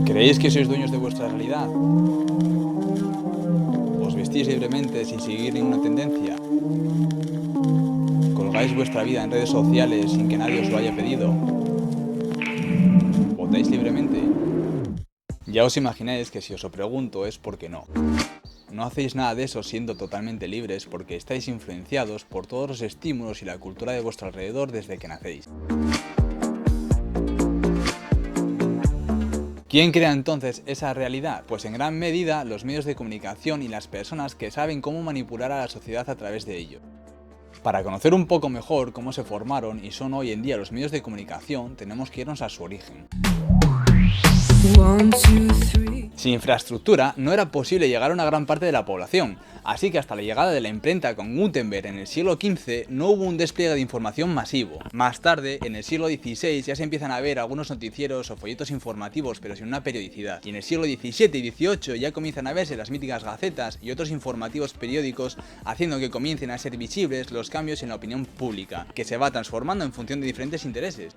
¿Creéis que sois dueños de vuestra realidad? ¿Os vestís libremente sin seguir ninguna tendencia? ¿Colgáis vuestra vida en redes sociales sin que nadie os lo haya pedido? ¿Votáis libremente? Ya os imagináis que si os lo pregunto es porque no. No hacéis nada de eso siendo totalmente libres porque estáis influenciados por todos los estímulos y la cultura de vuestro alrededor desde que nacéis. ¿Quién crea entonces esa realidad? Pues en gran medida los medios de comunicación y las personas que saben cómo manipular a la sociedad a través de ello. Para conocer un poco mejor cómo se formaron y son hoy en día los medios de comunicación, tenemos que irnos a su origen. Sin infraestructura no era posible llegar a una gran parte de la población, así que hasta la llegada de la imprenta con Gutenberg en el siglo XV no hubo un despliegue de información masivo. Más tarde, en el siglo XVI, ya se empiezan a ver algunos noticieros o folletos informativos pero sin una periodicidad, y en el siglo XVII y XVIII ya comienzan a verse las míticas gacetas y otros informativos periódicos, haciendo que comiencen a ser visibles los cambios en la opinión pública, que se va transformando en función de diferentes intereses.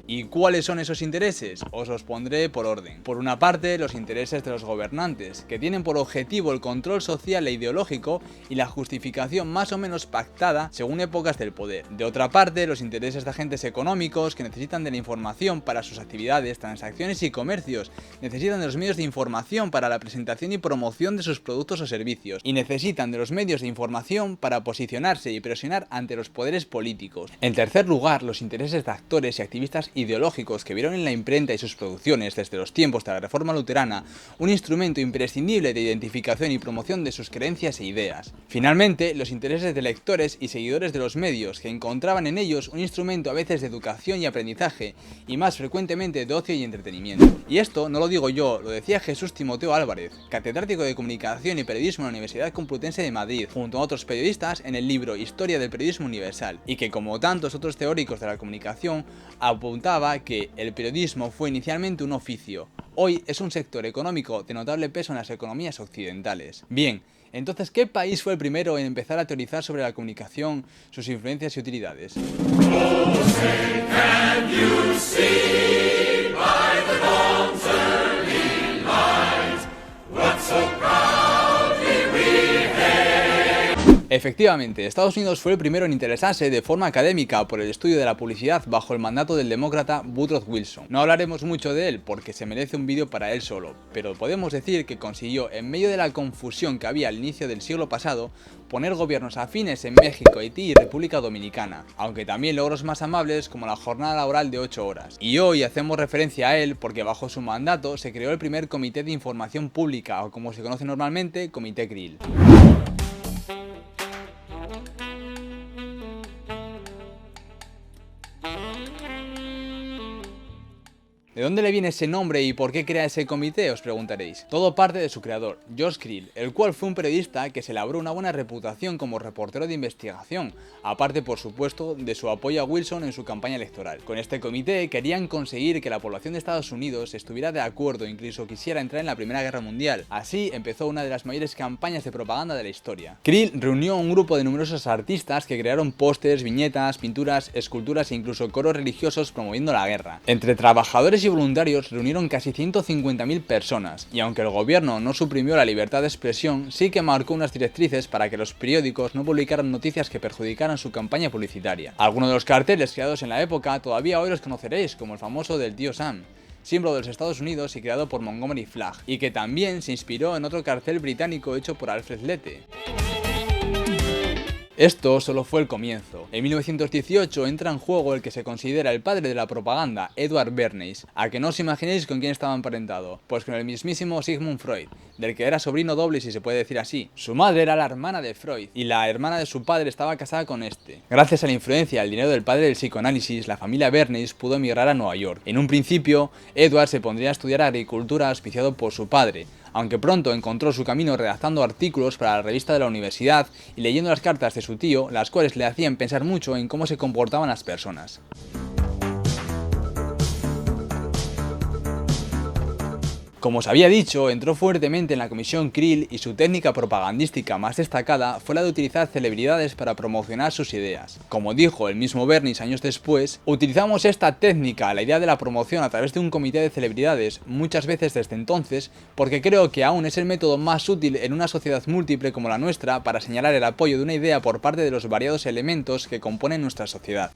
¿Y cuáles son esos intereses? Os los pondré por orden. Por una parte, los intereses de los gobernantes, que tienen por objetivo el control social e ideológico y la justificación más o menos pactada según épocas del poder. De otra parte, los intereses de agentes económicos que necesitan de la información para sus actividades, transacciones y comercios, necesitan de los medios de información para la presentación y promoción de sus productos o servicios, y necesitan de los medios de información para posicionarse y presionar ante los poderes políticos. En tercer lugar, los intereses de actores y activistas ideológicos que vieron en la imprenta y sus producciones desde los tiempos de la Reforma Luterana un instrumento imprescindible de identificación y promoción de sus creencias e ideas. Finalmente, los intereses de lectores y seguidores de los medios, que encontraban en ellos un instrumento a veces de educación y aprendizaje, y más frecuentemente de ocio y entretenimiento. Y esto no lo digo yo, lo decía Jesús Timoteo Álvarez, catedrático de Comunicación y Periodismo en la Universidad Complutense de Madrid, junto a otros periodistas en el libro Historia del Periodismo Universal, y que como tantos otros teóricos de la comunicación apuntaba que el periodismo fue inicialmente un oficio. Hoy es un sector económico de notable peso en las economías occidentales. Bien, entonces, ¿qué país fue el primero en empezar a teorizar sobre la comunicación, sus influencias y utilidades? Efectivamente, Estados Unidos fue el primero en interesarse de forma académica por el estudio de la publicidad bajo el mandato del demócrata Woodrow Wilson. No hablaremos mucho de él porque se merece un vídeo para él solo, pero podemos decir que consiguió, en medio de la confusión que había al inicio del siglo pasado, poner gobiernos afines en México, Haití y República Dominicana, aunque también logros más amables como la jornada laboral de 8 horas. Y hoy hacemos referencia a él porque bajo su mandato se creó el primer Comité de Información Pública, o como se conoce normalmente, Comité Krill. ¿De dónde le viene ese nombre y por qué crea ese comité? Os preguntaréis. Todo parte de su creador, George Krill, el cual fue un periodista que se labró una buena reputación como reportero de investigación, aparte por supuesto de su apoyo a Wilson en su campaña electoral. Con este comité querían conseguir que la población de Estados Unidos estuviera de acuerdo e incluso quisiera entrar en la Primera Guerra Mundial. Así empezó una de las mayores campañas de propaganda de la historia. Krill reunió a un grupo de numerosos artistas que crearon pósters, viñetas, pinturas, esculturas e incluso coros religiosos promoviendo la guerra. Entre trabajadores y voluntarios reunieron casi 150.000 personas, y aunque el gobierno no suprimió la libertad de expresión, sí que marcó unas directrices para que los periódicos no publicaran noticias que perjudicaran su campaña publicitaria. Algunos de los carteles creados en la época todavía hoy los conoceréis, como el famoso del tío Sam, símbolo de los Estados Unidos y creado por Montgomery Flagg, y que también se inspiró en otro cartel británico hecho por Alfred Lete. Esto solo fue el comienzo. En 1918 entra en juego el que se considera el padre de la propaganda, Edward Bernays. A que no os imaginéis con quién estaba emparentado, pues con el mismísimo Sigmund Freud, del que era sobrino doble si se puede decir así. Su madre era la hermana de Freud, y la hermana de su padre estaba casada con este. Gracias a la influencia y al dinero del padre del psicoanálisis, la familia Bernays pudo emigrar a Nueva York. En un principio, Edward se pondría a estudiar agricultura auspiciado por su padre, aunque pronto encontró su camino redactando artículos para la revista de la universidad y leyendo las cartas de su tío, las cuales le hacían pensar mucho en cómo se comportaban las personas. Como os había dicho, entró fuertemente en la Comisión Krill y su técnica propagandística más destacada fue la de utilizar celebridades para promocionar sus ideas. Como dijo el mismo Bernays años después, utilizamos esta técnica, la idea de la promoción a través de un comité de celebridades, muchas veces desde entonces, porque creo que aún es el método más útil en una sociedad múltiple como la nuestra para señalar el apoyo de una idea por parte de los variados elementos que componen nuestra sociedad.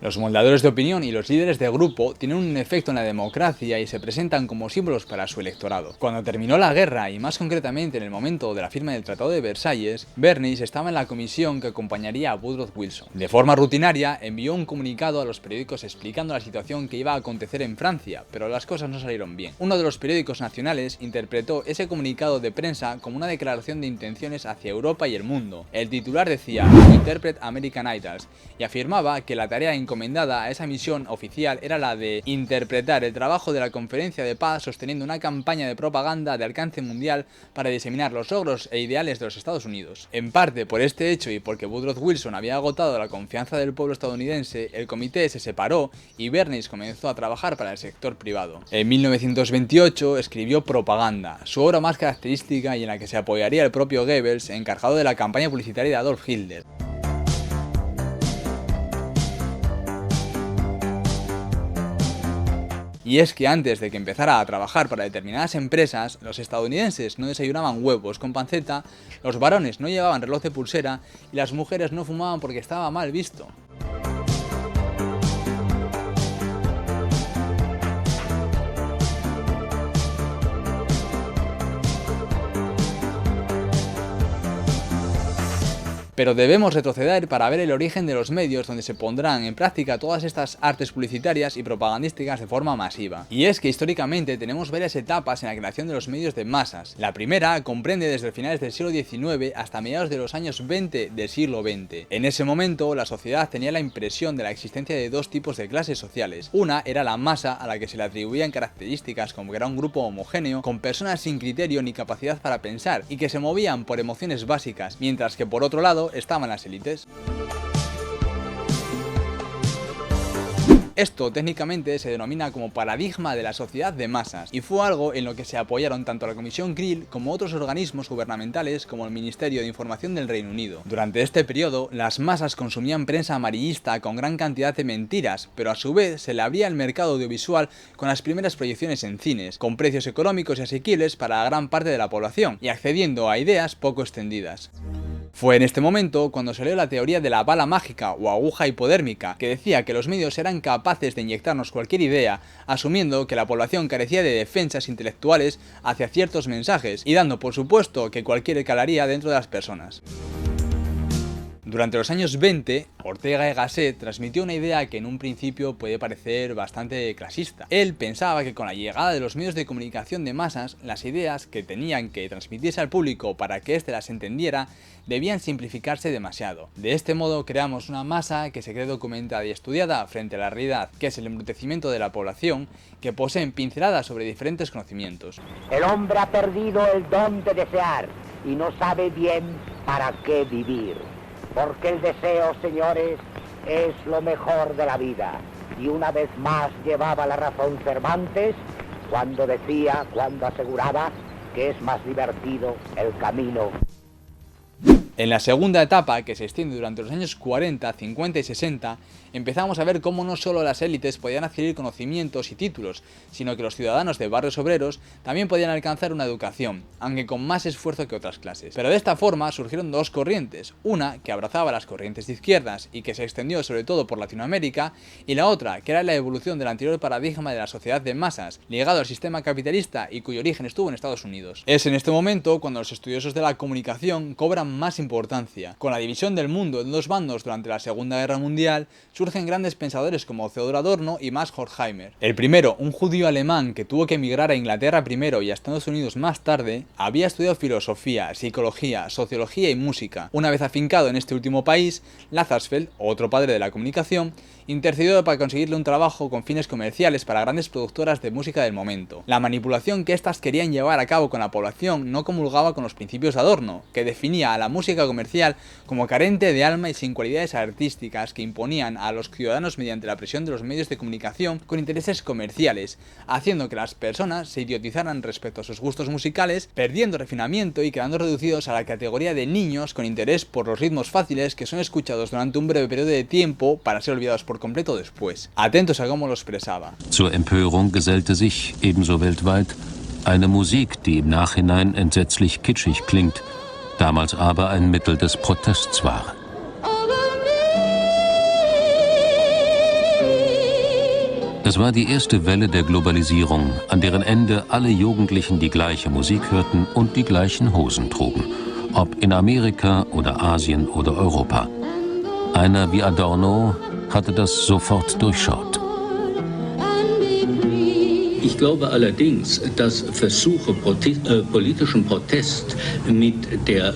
Los moldadores de opinión y los líderes de grupo tienen un efecto en la democracia y se presentan como símbolos para su electorado. Cuando terminó la guerra, y más concretamente en el momento de la firma del Tratado de Versalles, Bernays estaba en la comisión que acompañaría a Woodrow Wilson. De forma rutinaria, envió un comunicado a los periódicos explicando la situación que iba a acontecer en Francia, pero las cosas no salieron bien. Uno de los periódicos nacionales interpretó ese comunicado de prensa como una declaración de intenciones hacia Europa y el mundo. El titular decía "Interpret American Idols" y afirmaba que la tarea encomendada a esa misión oficial era la de interpretar el trabajo de la Conferencia de Paz sosteniendo una campaña de propaganda de alcance mundial para diseminar los logros e ideales de los Estados Unidos. En parte por este hecho y porque Woodrow Wilson había agotado la confianza del pueblo estadounidense, el comité se separó y Bernays comenzó a trabajar para el sector privado. En 1928 escribió Propaganda, su obra más característica y en la que se apoyaría el propio Goebbels, encargado de la campaña publicitaria de Adolf Hitler. Y es que antes de que empezara a trabajar para determinadas empresas, los estadounidenses no desayunaban huevos con panceta, los varones no llevaban reloj de pulsera y las mujeres no fumaban porque estaba mal visto. Pero debemos retroceder para ver el origen de los medios donde se pondrán en práctica todas estas artes publicitarias y propagandísticas de forma masiva. Y es que históricamente tenemos varias etapas en la creación de los medios de masas. La primera comprende desde finales del siglo XIX hasta mediados de los años 20 del siglo XX. En ese momento, la sociedad tenía la impresión de la existencia de dos tipos de clases sociales. Una era la masa, a la que se le atribuían características como que era un grupo homogéneo, con personas sin criterio ni capacidad para pensar, y que se movían por emociones básicas, mientras que por otro lado estaban las élites. Esto técnicamente se denomina como paradigma de la sociedad de masas y fue algo en lo que se apoyaron tanto la Comisión Krill como otros organismos gubernamentales como el Ministerio de Información del Reino Unido. Durante este periodo, las masas consumían prensa amarillista con gran cantidad de mentiras, pero a su vez se le abría el mercado audiovisual con las primeras proyecciones en cines, con precios económicos y asequibles para gran parte de la población y accediendo a ideas poco extendidas. Fue en este momento cuando salió la teoría de la bala mágica o aguja hipodérmica, que decía que los medios eran capaces de inyectarnos cualquier idea, asumiendo que la población carecía de defensas intelectuales hacia ciertos mensajes, y dando por supuesto que cualquiera calaría dentro de las personas. Durante los años 20, Ortega y Gasset transmitió una idea que en un principio puede parecer bastante clasista. Él pensaba que con la llegada de los medios de comunicación de masas, las ideas que tenían que transmitirse al público para que éste las entendiera debían simplificarse demasiado. De este modo creamos una masa que se cree documentada y estudiada frente a la realidad, que es el embrutecimiento de la población, que poseen pinceladas sobre diferentes conocimientos. El hombre ha perdido el don de desear y no sabe bien para qué vivir. Porque el deseo, señores, es lo mejor de la vida. Y una vez más llevaba la razón Cervantes cuando aseguraba que es más divertido el camino. En la segunda etapa, que se extiende durante los años 40, 50 y 60, empezamos a ver cómo no solo las élites podían adquirir conocimientos y títulos, sino que los ciudadanos de barrios obreros también podían alcanzar una educación, aunque con más esfuerzo que otras clases. Pero de esta forma surgieron dos corrientes, una que abrazaba las corrientes de izquierdas y que se extendió sobre todo por Latinoamérica, y la otra, que era la evolución del anterior paradigma de la sociedad de masas, ligado al sistema capitalista y cuyo origen estuvo en Estados Unidos. Es en este momento cuando los estudiosos de la comunicación cobran más importancia. Con la división del mundo en dos bandos durante la Segunda Guerra Mundial, surgen grandes pensadores como Theodor Adorno y Max Horkheimer. El primero, un judío alemán que tuvo que emigrar a Inglaterra primero y a Estados Unidos más tarde, había estudiado filosofía, psicología, sociología y música. Una vez afincado en este último país, Lazarsfeld, otro padre de la comunicación, intercedió para conseguirle un trabajo con fines comerciales para grandes productoras de música del momento. La manipulación que éstas querían llevar a cabo con la población no comulgaba con los principios de Adorno, que definía a la música música comercial como carente de alma y sin cualidades artísticas que imponían a los ciudadanos mediante la presión de los medios de comunicación con intereses comerciales, haciendo que las personas se idiotizaran respecto a sus gustos musicales, perdiendo refinamiento y quedando reducidos a la categoría de niños con interés por los ritmos fáciles que son escuchados durante un breve periodo de tiempo para ser olvidados por completo después. Atentos a cómo lo expresaba. Zur Empörung gesellte sich, ebenso weltweit, eine Musik, die im Nachhinein entsetzlich kitschig klingt, damals aber ein Mittel des Protests war. Es war die erste Welle der Globalisierung, an deren Ende alle Jugendlichen die gleiche Musik hörten und die gleichen Hosen trugen, ob in Amerika oder Asien oder Europa. Einer wie Adorno hatte das sofort durchschaut. Ich glaube allerdings, dass Versuche, politischen Protest mit der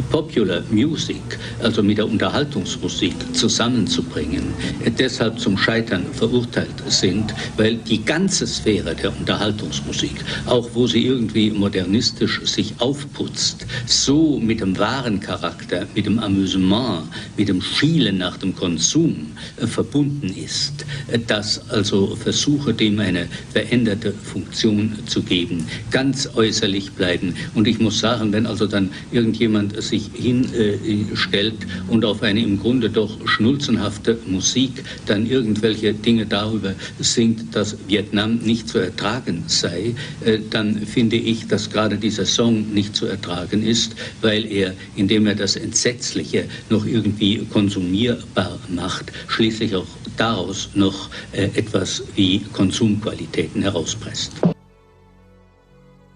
Popular Music, also mit der Unterhaltungsmusik, zusammenzubringen, deshalb zum Scheitern verurteilt sind, weil die ganze Sphäre der Unterhaltungsmusik, auch wo sie irgendwie modernistisch sich aufputzt, so mit dem wahren Charakter, mit dem Amüsement, mit dem Schielen nach dem Konsum verbunden ist, dass also Versuche, dem eine veränderte Funktion zu geben, ganz äußerlich bleiben. Und ich muss sagen, wenn also dann irgendjemand sich hinstellt und auf eine im Grunde doch schnulzenhafte Musik dann irgendwelche Dinge darüber singt, dass Vietnam nicht zu ertragen sei, dann finde ich, dass gerade dieser Song nicht zu ertragen ist, weil er, indem er das Entsetzliche noch irgendwie konsumierbar macht, schließlich auch daraus noch etwas wie Konsumqualitäten herauspresst.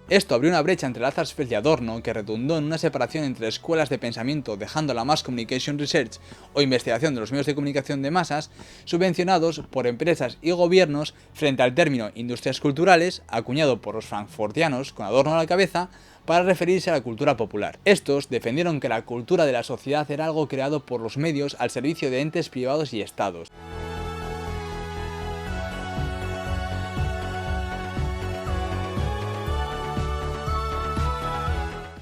Esto abrió una brecha entre Lazarsfeld y Adorno que redundó en una separación entre escuelas de pensamiento dejando la Mass Communication Research o investigación de los medios de comunicación de masas subvencionados por empresas y gobiernos frente al término industrias culturales acuñado por los frankfurtianos con Adorno a la cabeza para referirse a la cultura popular. Estos defendieron que la cultura de la sociedad era algo creado por los medios al servicio de entes privados y estados.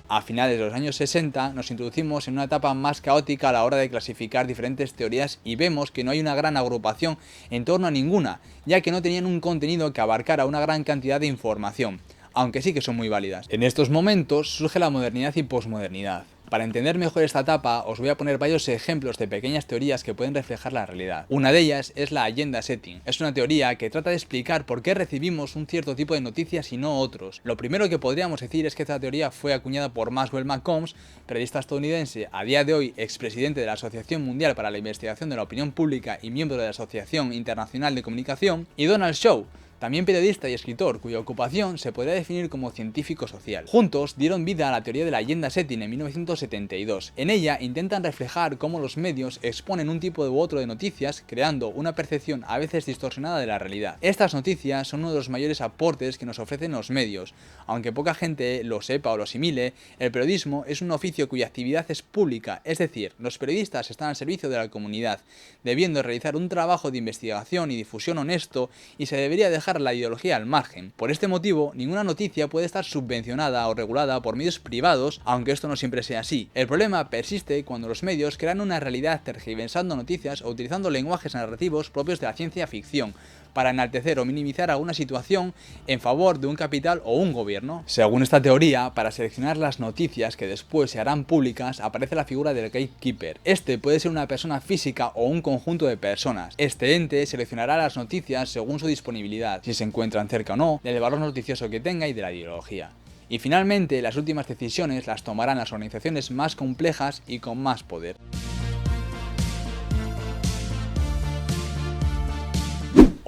A finales de los años 60 nos introducimos en una etapa más caótica a la hora de clasificar diferentes teorías y vemos que no hay una gran agrupación en torno a ninguna, ya que no tenían un contenido que abarcara una gran cantidad de información, aunque sí que son muy válidas. En estos momentos surge la modernidad y posmodernidad. Para entender mejor esta etapa, os voy a poner varios ejemplos de pequeñas teorías que pueden reflejar la realidad. Una de ellas es la agenda setting. Es una teoría que trata de explicar por qué recibimos un cierto tipo de noticias y no otros. Lo primero que podríamos decir es que esta teoría fue acuñada por Maxwell McCombs, periodista estadounidense, a día de hoy expresidente de la Asociación Mundial para la Investigación de la Opinión Pública y miembro de la Asociación Internacional de Comunicación, y Donald Shaw, también periodista y escritor, cuya ocupación se podría definir como científico social. Juntos dieron vida a la teoría de la agenda setting en 1972. En ella intentan reflejar cómo los medios exponen un tipo u otro de noticias, creando una percepción a veces distorsionada de la realidad. Estas noticias son uno de los mayores aportes que nos ofrecen los medios. Aunque poca gente lo sepa o lo asimile, el periodismo es un oficio cuya actividad es pública, es decir, los periodistas están al servicio de la comunidad, debiendo realizar un trabajo de investigación y difusión honesto y se debería dejar la ideología al margen. Por este motivo, ninguna noticia puede estar subvencionada o regulada por medios privados, aunque esto no siempre sea así. El problema persiste cuando los medios crean una realidad tergiversando noticias o utilizando lenguajes narrativos propios de la ciencia ficción para enaltecer o minimizar alguna situación en favor de un capital o un gobierno. Según esta teoría, para seleccionar las noticias que después se harán públicas, aparece la figura del gatekeeper. Este puede ser una persona física o un conjunto de personas. Este ente seleccionará las noticias según su disponibilidad, si se encuentran cerca o no, del valor noticioso que tenga y de la ideología. Y finalmente, las últimas decisiones las tomarán las organizaciones más complejas y con más poder.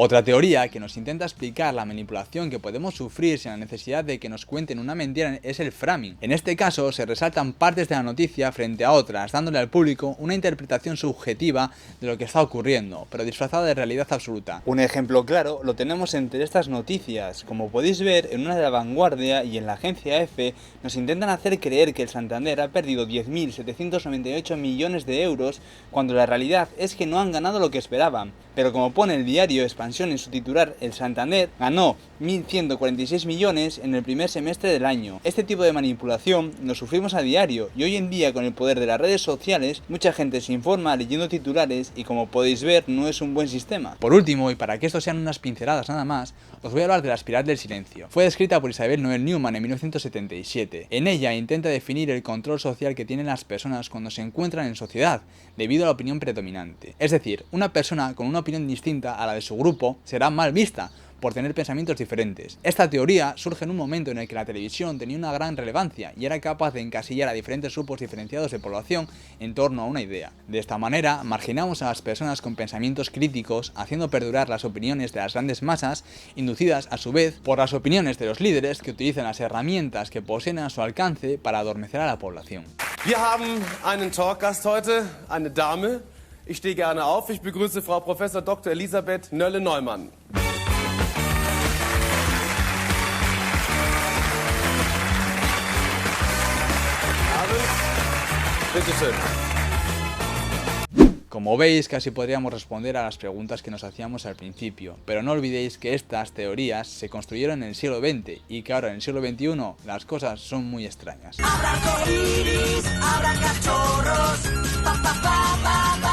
Otra teoría que nos intenta explicar la manipulación que podemos sufrir sin la necesidad de que nos cuenten una mentira es el framing. En este caso se resaltan partes de la noticia frente a otras, dándole al público una interpretación subjetiva de lo que está ocurriendo, pero disfrazada de realidad absoluta. Un ejemplo claro lo tenemos entre estas noticias. Como podéis ver, en una de La Vanguardia y en la agencia EFE nos intentan hacer creer que el Santander ha perdido 10.798 millones de euros cuando la realidad es que no han ganado lo que esperaban. Pero como pone el diario Expansión, expansión en su titular, el Santander, ganó 1.146 millones en el primer semestre del año. Este tipo de manipulación lo sufrimos a diario y hoy en día con el poder de las redes sociales mucha gente se informa leyendo titulares y como podéis ver no es un buen sistema. Por último, y para que esto sean unas pinceladas nada más, os voy a hablar de la espiral del silencio. Fue descrita por Isabel Noel Newman en 1977. En ella intenta definir el control social que tienen las personas cuando se encuentran en sociedad, debido a la opinión predominante. Es decir, una persona con una opinión distinta a la de su grupo será mal vista por tener pensamientos diferentes. Esta teoría surge en un momento en el que la televisión tenía una gran relevancia y era capaz de encasillar a diferentes grupos diferenciados de población en torno a una idea. De esta manera, marginamos a las personas con pensamientos críticos, haciendo perdurar las opiniones de las grandes masas, inducidas a su vez por las opiniones de los líderes que utilizan las herramientas que poseen a su alcance para adormecer a la población. Wir haben einen Talkgast heute, eine Dame. Ich stehe gerne auf. Ich begrüße Frau Prof. Dr. Elisabeth Nölle-Neumann. Como veis, casi podríamos responder a las preguntas que nos hacíamos al principio, pero no olvidéis que estas teorías se construyeron en el siglo XX y que ahora en el siglo XXI las cosas son muy extrañas. Habrá arcoíris, habrá cachorros, pa pa pa pa pa.